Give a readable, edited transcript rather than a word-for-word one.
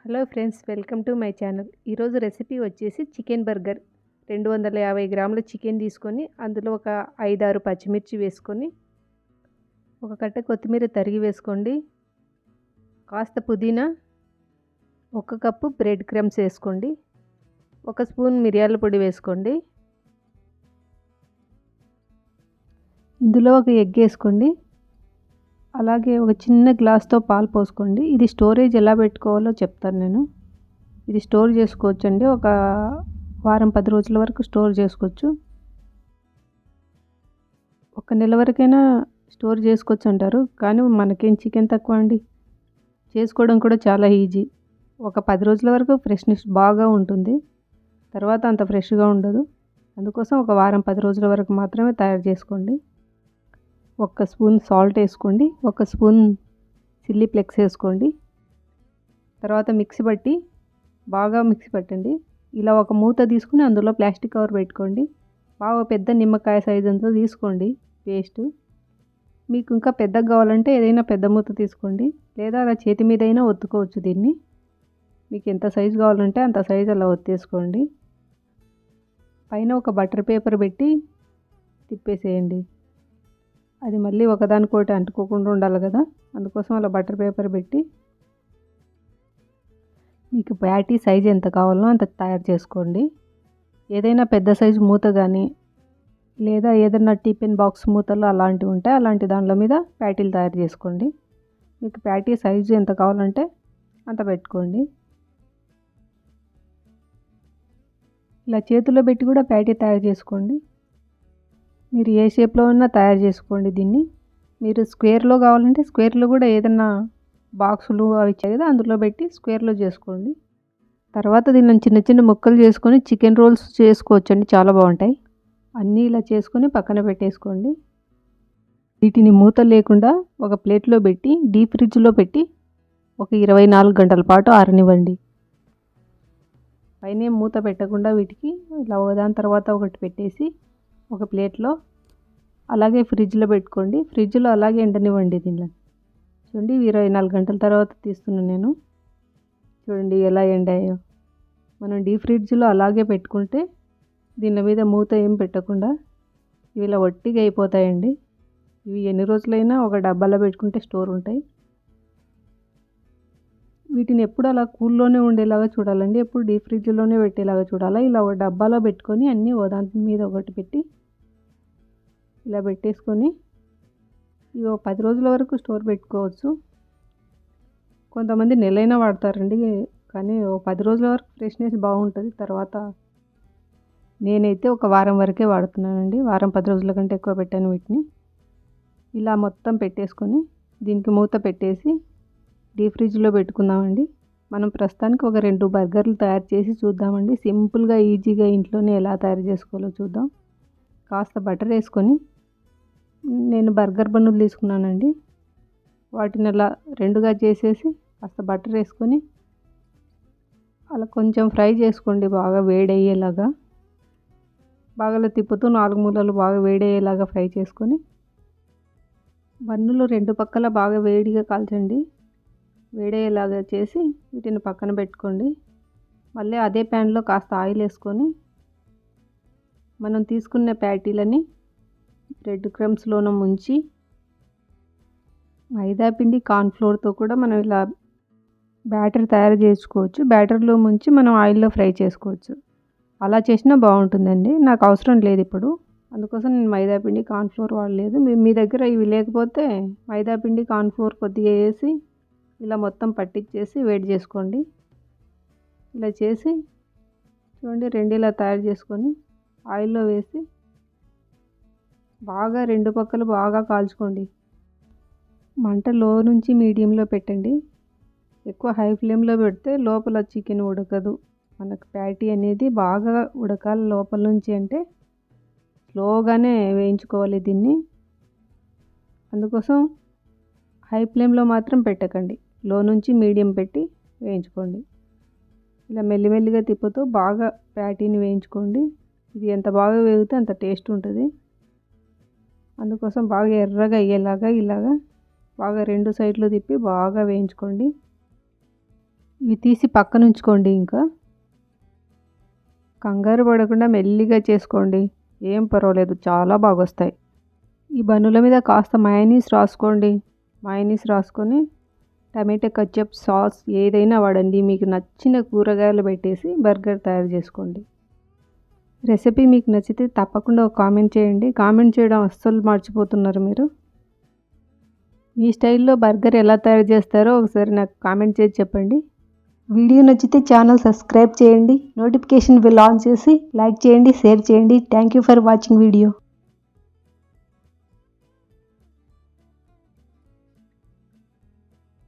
Hello friends, welcome to my channel. ఈరోజు recipe వచ్చేసి chicken burger. 250 గ్రాముల చికెన్ తీసుకొని అందులో ఒక 5-6 పచ్చిమిర్చి వేసుకొని ఒక కట్ట కొత్తిమీర తరిగి వేసుకోండి. కాస్త పుదీనా, 1 కప్పు బ్రెడ్ క్రమ్స్ వేసుకోండి. 1 స్పూన్ మిరియాల పొడి వేసుకోండి. ఇందులో ఒక ఎగ్ వేసుకోండి. అలాగే ఒక చిన్న గ్లాస్తో పాలు పోసుకోండి. ఇది స్టోరేజ్ ఎలా పెట్టుకోవాలో చెప్తాను నేను. ఇది స్టోర్ చేసుకోవచ్చండి, ఒక వారం 10 రోజుల వరకు స్టోర్ చేసుకోవచ్చు. 1 నెల వరకైనా స్టోర్ చేసుకోవచ్చు అంటారు, కానీ మనకేం చికెన్ తక్కువ అండి, చేసుకోవడం కూడా చాలా ఈజీ. ఒక 10 రోజుల వరకు ఫ్రెష్నెస్ బాగా ఉంటుంది, తర్వాత అంత ఫ్రెష్గా ఉండదు. అందుకోసం ఒక వారం 10 రోజుల వరకు మాత్రమే తయారు చేసుకోండి. 1 స్పూన్ సాల్ట్ వేసుకోండి. 1 స్పూన్ చిల్లీ ఫ్లేక్స్ వేసుకోండి. తర్వాత బాగా మిక్సీ పట్టండి. ఇలా ఒక మూత తీసుకుని అందులో ప్లాస్టిక్ కవర్ పెట్టుకోండి. బాగా పెద్ద నిమ్మకాయ సైజ్ అంతా తీసుకోండి పేస్ట్. మీకు ఇంకా పెద్దగా కావాలంటే ఏదైనా పెద్ద మూత తీసుకోండి, లేదా అలా చేతి మీద అయినా ఒత్తుకోవచ్చు దీన్ని. మీకు ఎంత సైజు కావాలంటే అంత సైజు అలా ఒత్తేసుకోండి. పైన ఒక బటర్ పేపర్ పెట్టి తిప్పేసేయండి. అది మళ్ళీ ఒకదానికోటి అంటుకోకుండా ఉండాలి కదా, అందుకోసం అలా బటర్ పేపర్ పెట్టి మీకు ప్యాటీ సైజు ఎంత కావాలో అంత తయారు చేసుకోండి. ఏదైనా పెద్ద సైజు మూత కానీ, లేదా ఏదైనా టిఫిన్ బాక్స్ మూతలు అలాంటివి ఉంటే అలాంటి దానిల మీద ప్యాటీలు తయారు చేసుకోండి. మీకు ప్యాటీ సైజు ఎంత కావాలంటే అంత పెట్టుకోండి. ఇలా చేతిలో పెట్టి కూడా ప్యాటీ తయారు చేసుకోండి. మీరు ఏ షేప్లో ఉన్నా తయారు చేసుకోండి దీన్ని. మీరు స్క్వేర్లో కావాలంటే స్క్వేర్లో కూడా ఏదైనా బాక్సులు అవి ఇచ్చాయి కదా, అందులో పెట్టి స్క్వేర్లో చేసుకోండి. తర్వాత దీన్ని చిన్న చిన్న ముక్కలు చేసుకొని చికెన్ రోల్స్ చేసుకోవచ్చండి, చాలా బాగుంటాయి. అన్నీ ఇలా చేసుకొని పక్కన పెట్టేసుకోండి. వీటిని మూత లేకుండా ఒక ప్లేట్లో పెట్టి డీప్ ఫ్రిడ్జ్లో పెట్టి ఒక 24 గంటల పాటు ఆరనివ్వండి. పైన మూత పెట్టకుండా వీటికి ఇలా ఒకదాని తర్వాత ఒకటి పెట్టేసి ఒక ప్లేట్లో అలాగే ఫ్రిడ్జ్లో పెట్టుకోండి. ఫ్రిడ్జ్లో అలాగే ఎండనివ్వండి. దీనిలో చూడండి, 24 గంటల తర్వాత తీస్తున్నాను నేను. చూడండి ఎలా ఎండాయో. మనం డీప్ ఫ్రిడ్జ్లో అలాగే పెట్టుకుంటే దీని మీద మూత ఏం పెట్టకుండా ఇవి ఇలా ఒట్టిగా అయిపోతాయండి. ఇవి ఎన్ని రోజులైనా ఒక డబ్బాలో పెట్టుకుంటే స్టోర్ ఉంటాయి. వీటిని ఎప్పుడు అలా కూల్లోనే ఉండేలాగా చూడాలండి, ఎప్పుడు డీప్ ఫ్రిడ్జ్లోనే పెట్టేలాగా చూడాలి. ఇలా ఒక డబ్బాలో పెట్టుకొని అన్నీ దాని మీద ఒకటి పెట్టి ఇలా పెట్టేసుకొని ఇవి 10 రోజుల వరకు స్టోర్ పెట్టుకోవచ్చు. కొంతమంది నెలైనా వాడతారండి, కానీ 10 రోజుల వరకు ఫ్రెష్నెస్ బాగుంటుంది. తర్వాత నేనైతే ఒక వారం వరకే వాడుతున్నానండి, వారం 10 రోజుల కంటే ఎక్కువ పెట్టాను వీటిని. ఇలా మొత్తం పెట్టేసుకొని దీనికి మూత పెట్టేసి డీప్ ఫ్రిడ్జ్లో పెట్టుకుందామండి. మనం ప్రస్తుతానికి ఒక 2 బర్గర్లు తయారు చేసి చూద్దామండి. సింపుల్గా ఈజీగా ఇంట్లోనే ఎలా తయారు చేసుకోవాలో చూద్దాం. కాస్త బటర్ వేసుకొని, నేను బర్గర్ బన్నులు తీసుకున్నానండి, వాటిని అలా 2గా చేసేసి కాస్త బటర్ వేసుకొని అలా కొంచెం ఫ్రై చేసుకోండి, బాగా వేడయ్యేలాగా. బాగా తిప్పుతూ 4 మూలలు బాగా వేడయ్యేలాగా ఫ్రై చేసుకొని బన్నులు 2 పక్కల బాగా వేడిగా కాల్చండి. వేడయ్యేలాగా చేసి వీటిని పక్కన పెట్టుకోండి. మళ్ళీ అదే ప్యాన్లో కాస్త ఆయిల్ వేసుకొని మనం తీసుకున్న ప్యాటీలని బ్రెడ్ క్రమ్స్లోన ముంచి మైదా పిండి కార్న్ఫ్లోర్తో కూడా మనం ఇలా బ్యాటర్ తయారు చేసుకోవచ్చు. బ్యాటర్లో ముంచి మనం ఆయిల్లో ఫ్రై చేసుకోవచ్చు. అలా చేసినా బాగుంటుందండి. నాకు అవసరం లేదు ఇప్పుడు, అందుకోసం నేను మైదా పిండి కార్న్ఫ్లోర్ వాడలేదు. మీ దగ్గర ఇవి లేకపోతే మైదా పిండి కార్న్ఫ్లోర్ కొద్దిగా వేసి ఇలా మొత్తం పట్టించేసి వేడి చేసుకోండి. ఇలా చేసి చూడండి, 2 ఇలా తయారు చేసుకొని ఆయిల్లో వేసి బాగా 2 పక్కలు బాగా కాల్చుకోండి. మంట లో నుంచి మీడియంలో పెట్టండి. ఎక్కువ హై ఫ్లేమ్లో పెడితే లోపల చికెన్ ఉడకదు. మనకు ప్యాటీ అనేది బాగా ఉడకాలి లోపల నుంచి, అంటే స్లోగానే వేయించుకోవాలి దీన్ని. అందుకోసం హై ఫ్లేమ్లో మాత్రం పెట్టకండి, లో నుంచి మీడియం పెట్టి వేయించుకోండి. ఇలా మెల్లిమెల్లిగా తిప్పుతూ బాగా ప్యాటీని వేయించుకోండి. ఇది ఎంత బాగా వేగితే అంత టేస్ట్ ఉంటుంది. అందుకోసం బాగా ఎర్రగా అయ్యేలాగా ఇలాగా బాగా 2 సైడ్లు తిప్పి బాగా వేయించుకోండి. ఇవి తీసి పక్కన ఉంచుకోండి. ఇంకా కంగారు పడకుండా మెల్లిగా చేసుకోండి, ఏం పర్వాలేదు, చాలా బాగొస్తాయి. ఈ బన్నుల మీద కాస్త మయోనీస్ రాసుకోండి. మయోనీస్ రాసుకొని టమాటో కచప్ సాస్ ఏదైనా వాడండి. మీకు నచ్చిన కూరగాయలు పెట్టేసి బర్గర్ తయారు చేసుకోండి. రెసిపీ మీకు నచ్చితే తప్పకుండా ఒక కామెంట్ చేయండి. కామెంట్ చేయడం అస్సలు మర్చిపోతున్నారు మీరు. మీ స్టైల్లో బర్గర్ ఎలా తయారు చేస్తారో ఒకసారి నాకు కామెంట్ చేసి చెప్పండి. వీడియో నచ్చితే ఛానల్ సబ్స్క్రైబ్ చేయండి, నోటిఫికేషన్ బెల్ ఆన్ చేసి లైక్ చేయండి, షేర్ చేయండి. Thank you for watching video.